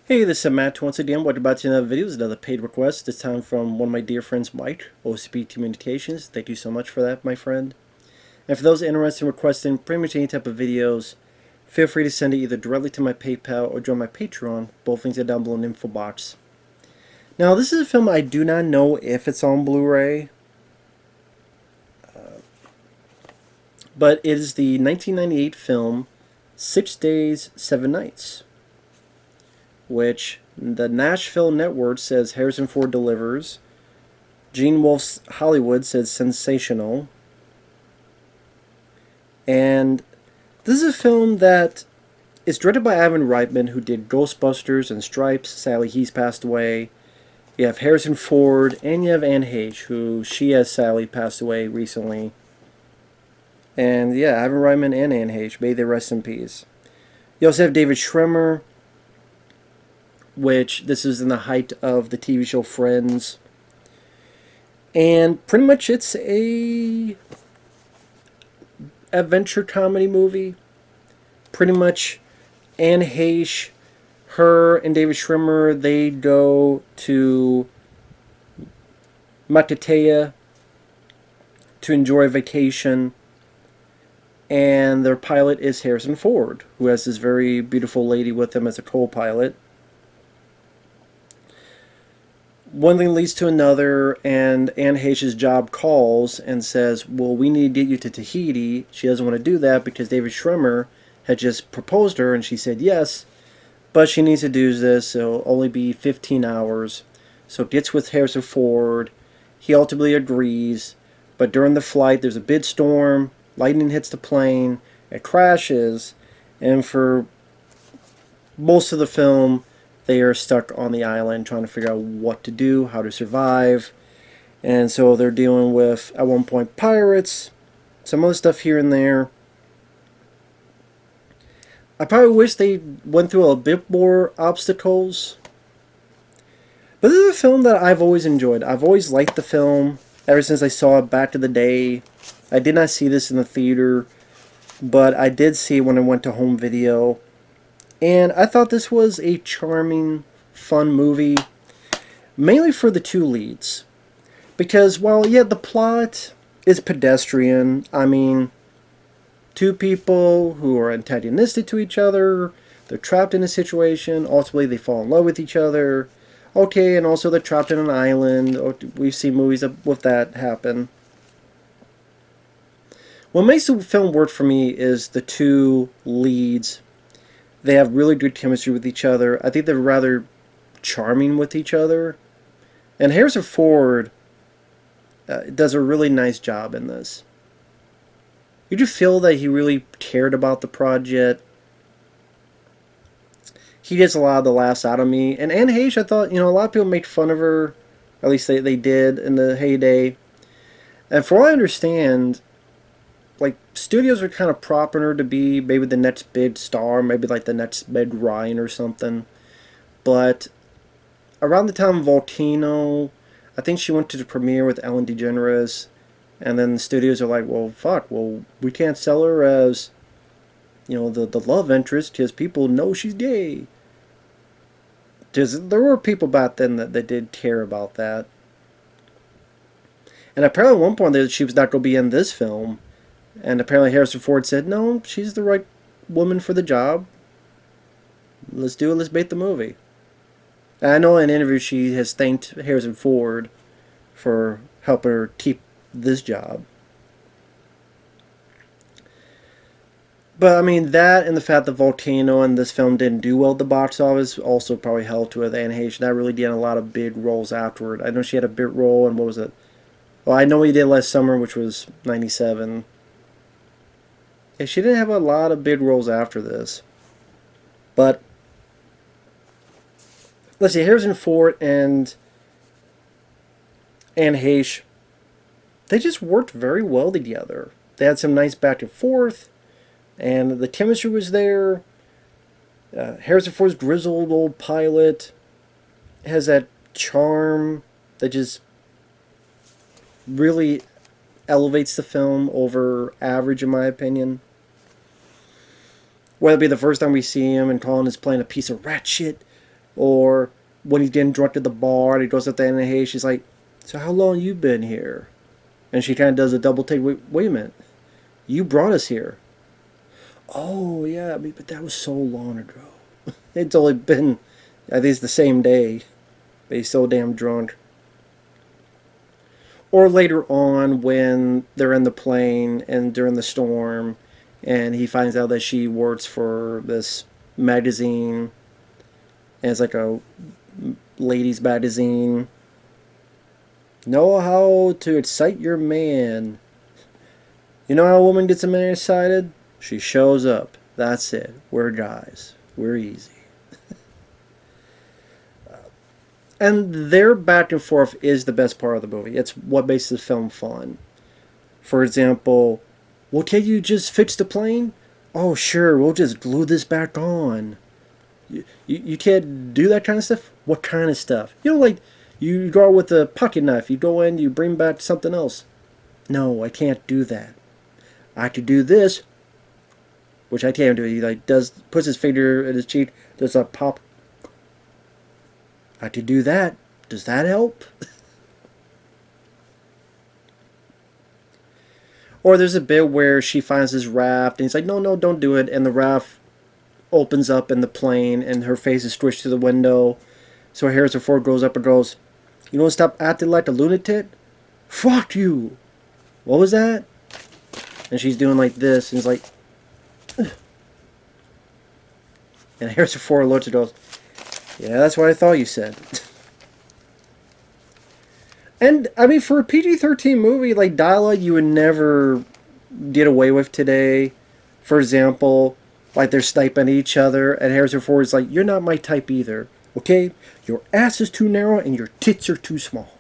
Hey, this is Matt once again. Welcome back to another video. It's another paid request, this time from one of my dear friends, Mike, OCP Communications. Thank you so much for that, my friend. And for those interested in requesting pretty much any type of videos, feel free to send it either directly to my PayPal or join my Patreon. Both links are down below in the info box. Now, this is a film I do not know if it's on Blu-ray, but it is the 1998 film 6 Days, 7 Nights, which the Nashville Network says Harrison Ford delivers. Gene Wolfe's Hollywood says sensational. And this is a film that is directed by Ivan Reitman, who did Ghostbusters and Stripes. Sadly, he's passed away. You have Harrison Ford, and you have Anne Heche, who she has sadly passed away recently. And yeah, Ivan Reitman and Anne Heche, may they rest in peace. You also have David Schwimmer, which this is in the height of the TV show Friends. And pretty much it's a adventure comedy movie. Pretty much Anne Heche, her and David Schwimmer, they go to Matatea to enjoy a vacation. And their pilot is Harrison Ford, who has this very beautiful lady with him as a co-pilot. One thing leads to another, and Anne Heche's job calls and says, well, we need to get you to Tahiti. She doesn't want to do that because David Schwimmer had just proposed her, and she said yes, but she needs to do this, so it'll only be 15 hours. So it gets with Harrison Ford. He ultimately agrees, but during the flight, there's a big storm, lightning hits the plane, it crashes, and for most of the film, they are stuck on the island trying to figure out what to do, how to survive. And so they're dealing with, at one point, pirates, some other stuff here and there. I probably wish they went through a bit more obstacles. But this is a film that I've always enjoyed. I've always liked the film ever since I saw it back in the day. I did not see this in the theater, but I did see it when I went to home video. And I thought this was a charming, fun movie, mainly for the two leads. Because while, yeah, the plot is pedestrian, I mean, two people who are antagonistic to each other, they're trapped in a situation, ultimately they fall in love with each other. Okay, and also they're trapped in an island. We've seen movies with that happen. What makes the film work for me is the two leads. They have really good chemistry with each other. I think they're rather charming with each other. And Harrison Ford does a really nice job in this. You do feel that he really cared about the project. He gets a lot of the laughs out of me. And Anne Heche, I thought, a lot of people make fun of her. At least they did in the heyday. And for what I understand, like, studios are kind of propping her to be maybe the next big star, maybe like the next Meg Ryan or something. But around the time of Volcano, I think she went to the premiere with Ellen DeGeneres, and then the studios are like, well, fuck, well, we can't sell her as, the love interest because people know she's gay. Because there were people back then that did care about that. And apparently at one point she was not going to be in this film. And apparently Harrison Ford said, no, she's the right woman for the job. Let's do it. Let's make the movie. And I know in an interview she has thanked Harrison Ford for helping her keep this job. But, I mean, that and the fact that Volcano and this film didn't do well at the box office also probably helped with Anne Heche not really getting a lot of big roles afterward. I know she had a big role in, what was it? Well, I know he did Last Summer, which was 97. Yeah, she didn't have a lot of big roles after this. But let's see, Harrison Ford and Anne Heche, they just worked very well together. They had some nice back and forth, and the chemistry was there. Harrison Ford's grizzled old pilot has that charm that just really elevates the film over average, in my opinion. Whether it be the first time we see him and Colin is playing a piece of rat shit, Or when he's getting drunk at the bar and he goes up to Anna Hayes, she's like, so how long you been here? And she kind of does a double take. Wait a minute. You brought us here. Oh, yeah, but that was so long ago. It's only been, I think it's the same day. But he's so damn drunk. Or later on when they're in the plane and during the storm and he finds out that she works for this magazine and it's like a ladies magazine. Know how to excite your man. You know how a woman gets a man excited? She shows up. That's it. We're guys. We're easy. And their back and forth is the best part of the movie. It's what makes the film fun. For example, well, can't you just fix the plane? Oh, sure, we'll just glue this back on. You can't do that kind of stuff? What kind of stuff? You know, like, you go out with a pocket knife. You go in, you bring back something else. No, I can't do that. I could do this, which I can't do. He like puts his finger in his cheek, does a pop. I could do that. Does that help? Or there's a bit where she finds this raft, and he's like, no, don't do it. And the raft opens up in the plane, and her face is squished to the window. So Harrison Ford goes up and goes, you don't stop acting like a lunatic? Fuck you! What was that? And she's doing like this, and he's like, ugh. And Harrison Ford looks and goes, yeah, that's what I thought you said. And, I mean, for a PG-13 movie, like, dialogue you would never get away with today. For example, like, they're sniping at each other, and Harrison Ford's like, you're not my type either, okay? Your ass is too narrow, and your tits are too small.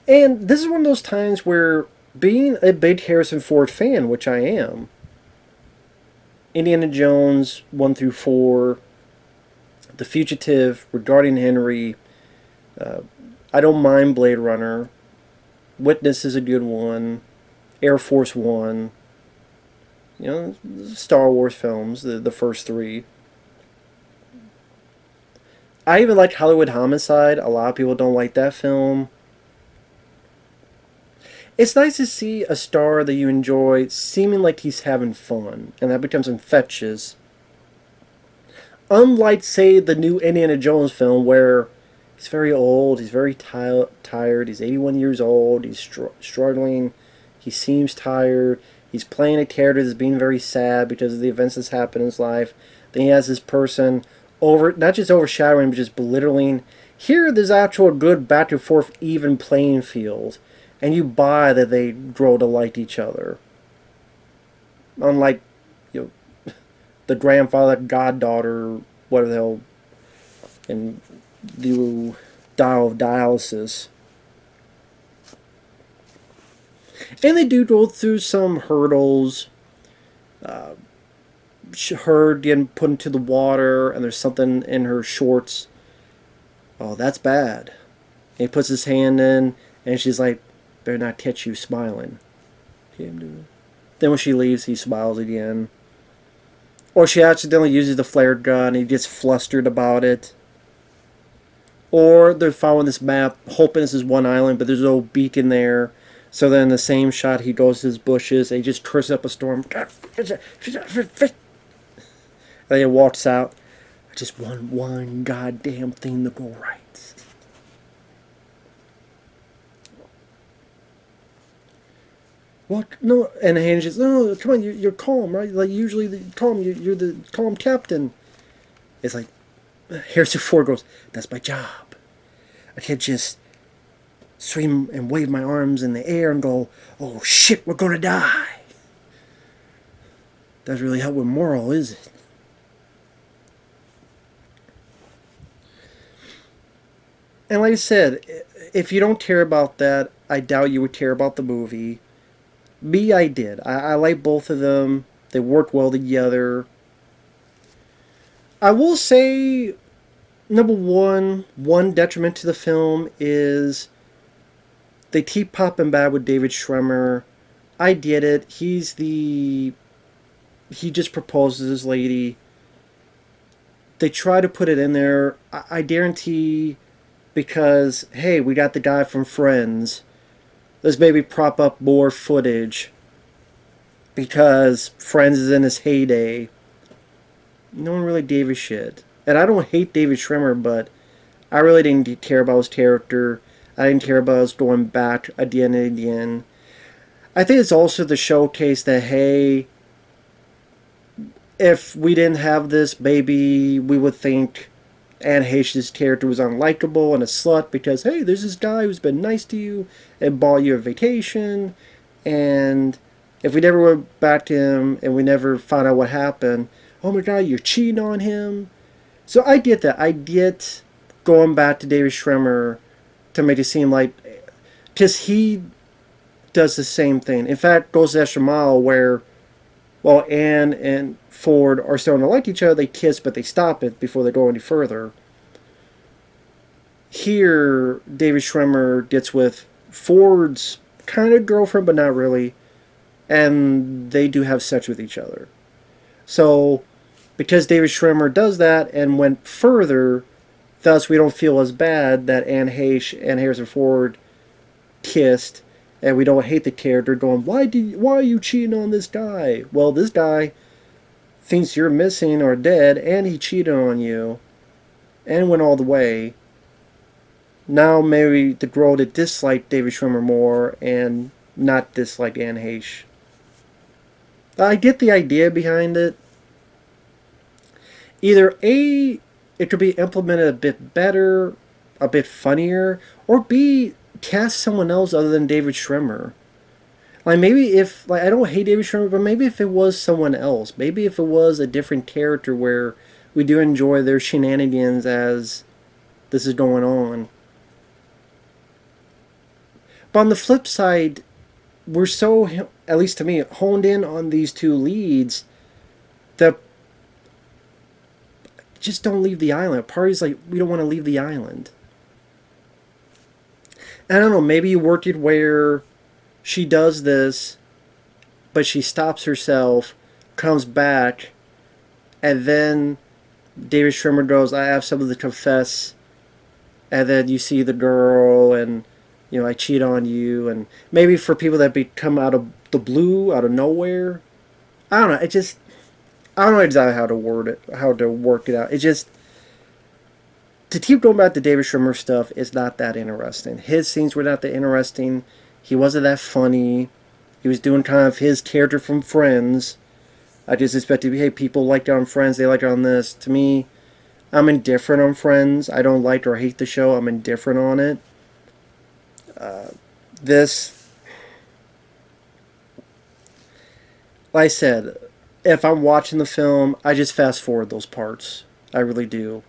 And this is one of those times where, being a big Harrison Ford fan, which I am, Indiana Jones 1 through 4, The Fugitive, Regarding Henry, I don't mind Blade Runner, Witness is a good one, Air Force One, you know, Star Wars films, the first three. I even like Hollywood Homicide. A lot of people don't like that film. It's nice to see a star that you enjoy seeming like he's having fun, and that becomes infectious. Unlike, say, the new Indiana Jones film, where he's very old, he's very tired, he's 81 years old, he's struggling, he seems tired, he's playing a character that's being very sad because of the events that's happened in his life. Then he has this person not just overshadowing, but just belittling. Here, there's actual good back and forth even playing field, and you buy that they grow to like each other. Unlike, you know, the grandfather, goddaughter, whatever the hell, and the dial of dialysis. And they do go through some hurdles. Her getting put into the water, and there's something in her shorts. Oh, that's bad. And he puts his hand in, and she's like, better not catch you smiling. Then when she leaves, he smiles again. Or she accidentally uses the flare gun, and he gets flustered about it. Or they're following this map, hoping this is one island, but there's no beacon there. So then in the same shot, he goes to his bushes, and he just curses up a storm. And he walks out. I just want one goddamn thing to go right. What? No. And Hannah says, no, come on, you're calm, right? Like, usually you're the calm captain. It's like, Harrison Ford goes, that's my job. I can't just swim and wave my arms in the air and go, oh shit, we're gonna die. Doesn't really help with moral, is it? And like I said, if you don't care about that, I doubt you would care about the movie. Me, I did. I like both of them. They work well together. I will say, number one detriment to the film is they keep popping back with David Schwimmer. I get it. He just proposes this lady. they try to put it in there. I guarantee, because hey, we got the guy from Friends. Let's maybe prop up more footage because Friends is in its heyday. No one really gave a shit. And I don't hate David Schwimmer, but I really didn't care about his character. I didn't care about us going back again and again. I think it's also the showcase that, hey, if we didn't have this, maybe we would think Anne Heche's character was unlikable and a slut because, hey, there's this guy who's been nice to you and bought you a vacation, and if we never went back to him and we never found out what happened, oh my god, you're cheating on him. So I get that. I get going back to David Schwimmer to make it seem like, because he does the same thing. In fact, goes the extra mile where, well, Anne and Ford are starting to like each other. They kiss, but they stop it before they go any further. Here, David Schwimmer gets with Ford's kind of girlfriend, but not really, and they do have sex with each other. So, because David Schwimmer does that and went further, thus we don't feel as bad that Anne Heche and Harrison Ford kissed, and we don't hate the character going, why are you cheating on this guy? Well, this guy thinks you're missing or dead, and he cheated on you, and went all the way. Now maybe the girl to dislike David Schwimmer more and not dislike Anne Heche. I get the idea behind it. Either A, it could be implemented a bit better, a bit funnier, or B, cast someone else other than David Schwimmer. Like maybe if, like I don't hate David Schwimmer, but maybe if it was someone else, maybe if it was a different character where we do enjoy their shenanigans as this is going on. But on the flip side, we're so, at least to me, honed in on these two leads that just don't leave the island. Party's like, we don't want to leave the island. And I don't know, maybe you worked it where she does this, but she stops herself, comes back, and then David Schwimmer goes, I have something to confess. And then you see the girl, and, you know, I cheat on you. And maybe for people that come out of the blue, out of nowhere. I don't know, it just, I don't know exactly how to word it, how to work it out. It just, to keep going back to David Schwimmer stuff is not that interesting. His scenes were not that interesting. He wasn't that funny. He was doing kind of his character from Friends. I just expected, hey, people liked it on Friends, they liked it on this. To me, I'm indifferent on Friends. I don't like or hate the show. I'm indifferent on it. This, like I said, if I'm watching the film, I just fast forward those parts. I really do.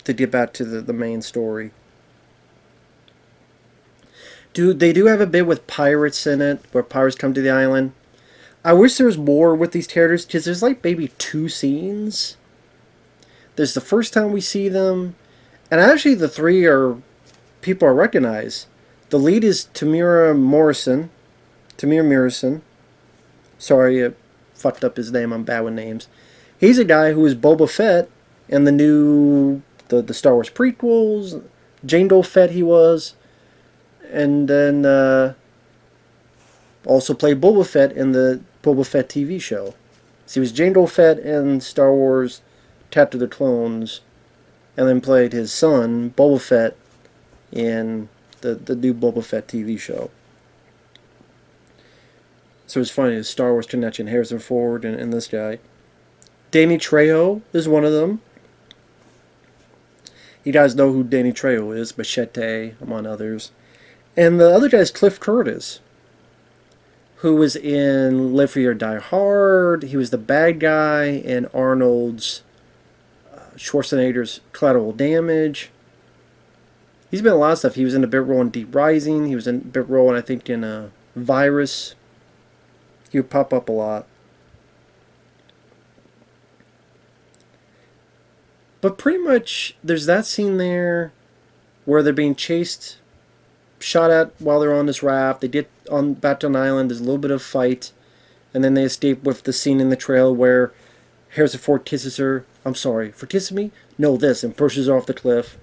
To get back to the main story. They do have a bit with pirates in it, where pirates come to the island. I wish there was more with these characters, because there's like maybe 2 scenes. There's the first time we see them, and actually the 3 are people I recognize. The lead is Tamir Morrison. Sorry, I fucked up his name. I'm bad with names. He's a guy who is Boba Fett in the new the Star Wars prequels. Jango Fett he was. And then also played Boba Fett in the Boba Fett TV show. So he was Jango Fett in Star Wars Attack of the Clones, and then played his son, Boba Fett, in the new Boba Fett TV show. So it's funny, the Star Wars connection, Harrison Ford and this guy. Danny Trejo is one of them. You guys know who Danny Trejo is, Machete, among others. And the other guy is Cliff Curtis, who was in Live Free or Die Hard. He was the bad guy in Arnold's, Schwarzenegger's Collateral Damage. He's been in a lot of stuff. He was in a bit role in Deep Rising. He was in a bit role, I think, in Virus. He would pop up a lot. But pretty much, there's that scene there where they're being chased, shot at while they're on this raft. They get back to an island. There's a little bit of fight. And then they escape with the scene in the trail where Harrison Ford kisses her. I'm sorry, for kissing me? No, this, and pushes her off the cliff.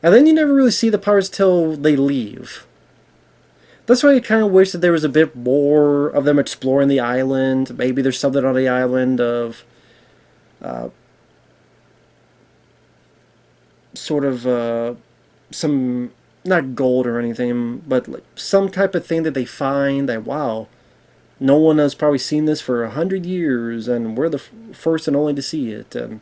And then you never really see the pirates till they leave. That's why I kind of wish that there was a bit more of them exploring the island. Maybe there's something on the island of uh, sort of some, not gold or anything, but like some type of thing that they find that, wow, no one has probably seen this for 100 years, and we're the first and only to see it. And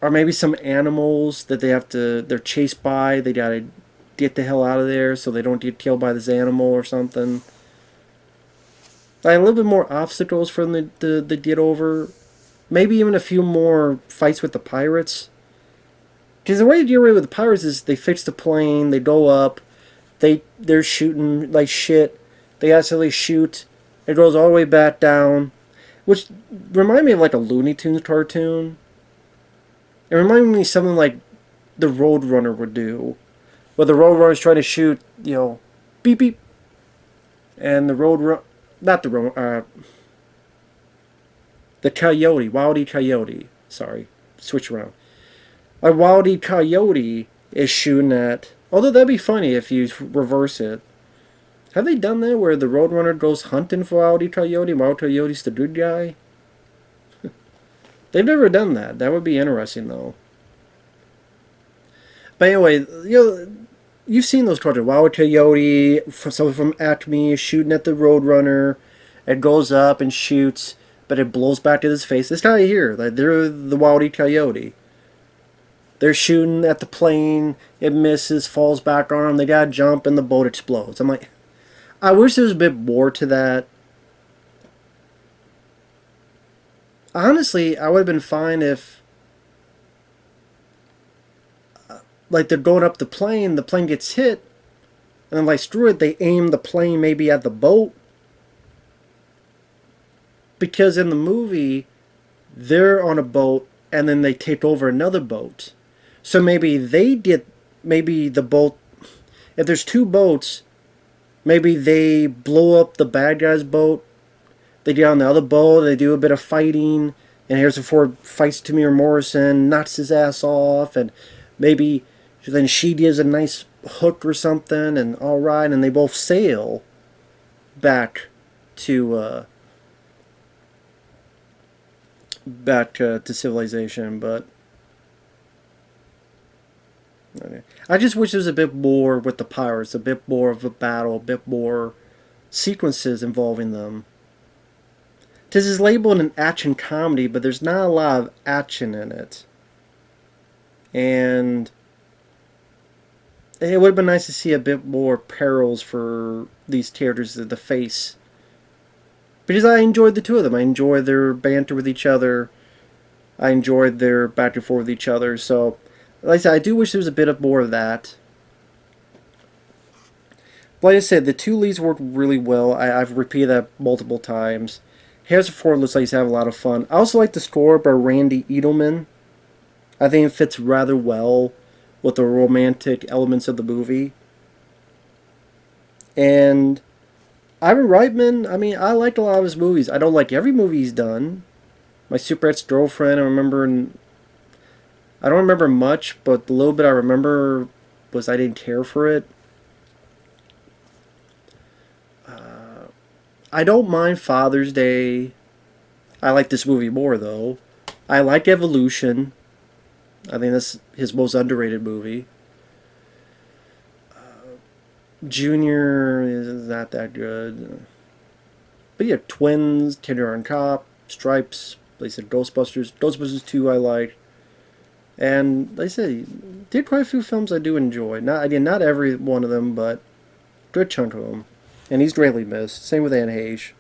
or maybe some animals that they're chased by. They gotta get the hell out of there so they don't get killed by this animal or something. Like a little bit more obstacles for them to get over. Maybe even a few more fights with the pirates. Because the way to get away with the pirates is they fix the plane, they go up, they're shooting like shit. They accidentally shoot. It goes all the way back down, which reminded me of like a Looney Tunes cartoon. It reminded me of something like the Roadrunner would do, where the Roadrunner's trying to shoot, beep beep, and the the Coyote, Wildy Coyote. Sorry, switch around. A Wildy Coyote is shooting at. Although that'd be funny if you reverse it. Have they done that where the Roadrunner goes hunting for Wildy Coyote and Wildy Coyote's the good guy? They've never done that. That would be interesting, though. But anyway, you've seen those cartoons. Wildy Coyote, someone from Acme shooting at the Roadrunner. It goes up and shoots, but it blows back to his face. This guy here, like, they're the Wildy Coyote. They're shooting at the plane. It misses, falls back on them. They gotta jump, and the boat explodes. I'm like, I wish there was a bit more to that. Honestly, I would have been fine if, like, they're going up the plane gets hit, and then, like, screw it, they aim the plane maybe at the boat. Because in the movie, they're on a boat, and then they take over another boat. So maybe the boat, if there's two boats, maybe they blow up the bad guy's boat. They get on the other boat, they do a bit of fighting, and Harrison Ford fights Tamir Morrison, knocks his ass off, and maybe then she gives a nice hook or something, and alright, and they both sail back to to civilization. But I just wish there was a bit more with the pirates, a bit more of a battle, a bit more sequences involving them. This is labeled an action comedy, but there's not a lot of action in it. And it would have been nice to see a bit more perils for these characters to face. Because I enjoyed the two of them. I enjoyed their banter with each other. I enjoyed their back and forth with each other. So, like I said, I do wish there was a bit of more of that. Like I said, the two leads worked really well. I've repeated that multiple times. Harrison Ford looks like he's having a lot of fun. I also like the score by Randy Edelman. I think it fits rather well with the romantic elements of the movie. And Ivan Reitman, I mean, I like a lot of his movies. I don't like every movie he's done. My Super Ex-Girlfriend, I don't remember much, but the little bit I remember was I didn't care for it. I don't mind Father's Day. I like this movie more, though. I like Evolution. I think that's his most underrated movie. Junior is not that good. But yeah, Twins, Kindergarten Cop, Stripes, like I said, Ghostbusters. Ghostbusters 2 I like. And like I said, did quite a few films I do enjoy. Not every one of them, but a good chunk of them. And he's greatly missed. Same with Anne Heche.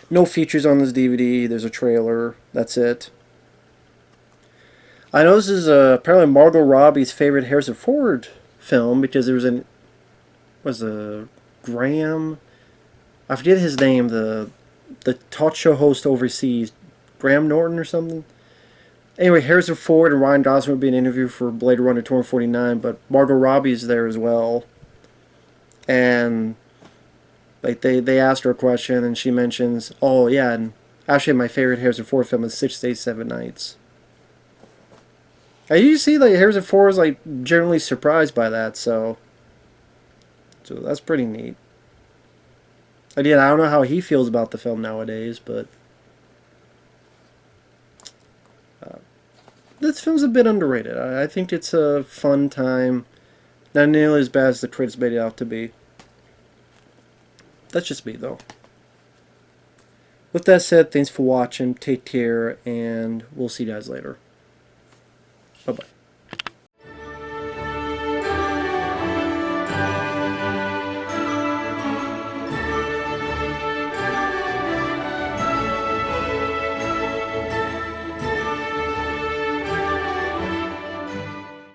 No features on this DVD. There's a trailer. That's it. I know this is apparently Margot Robbie's favorite Harrison Ford film because there was a Graham. I forget his name. The talk show host overseas, Graham Norton or something. Anyway, Harrison Ford and Ryan Gosling would be an interview for Blade Runner 2049, but Margot Robbie is there as well. And like they asked her a question, and she mentions, oh yeah, and Actually, my favorite Harrison Ford film is 6 Days, 7 Nights. And you see, like, Harrison Ford is, like, generally surprised by that, so that's pretty neat. Again, I don't know how he feels about the film nowadays, but this film's a bit underrated. I think it's a fun time. Not nearly as bad as the critics made it out to be. That's just me, though. With that said, thanks for watching. Take care, and we'll see you guys later. Bye-bye.